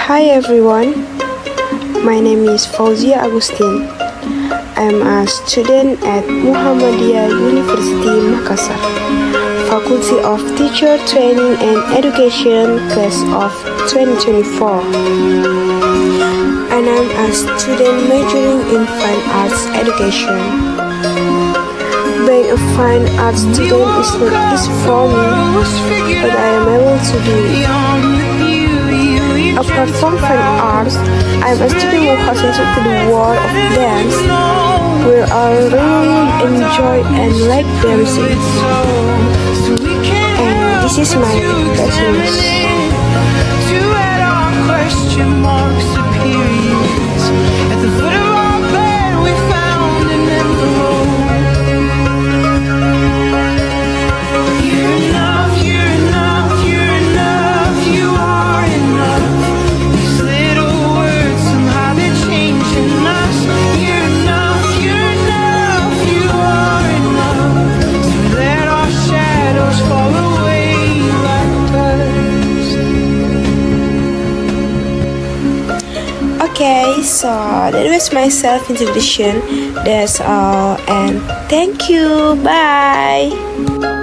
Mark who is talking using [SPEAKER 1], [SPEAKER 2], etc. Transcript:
[SPEAKER 1] Hi everyone, my name is Fauzia Agustin. I'm a student at Muhammadiyah University Makassar, Faculty of Teacher Training and Education, class of 2024. And I'm a student majoring in Fine Arts Education. Being a fine arts student is not easy for me, but I am able to do it. Apart from fine arts, I'm a student who has entered the world of dance, where I really enjoy and like dancing. And this is my passion. Okay, so that was my self-introduction. That's all, and thank you. Bye.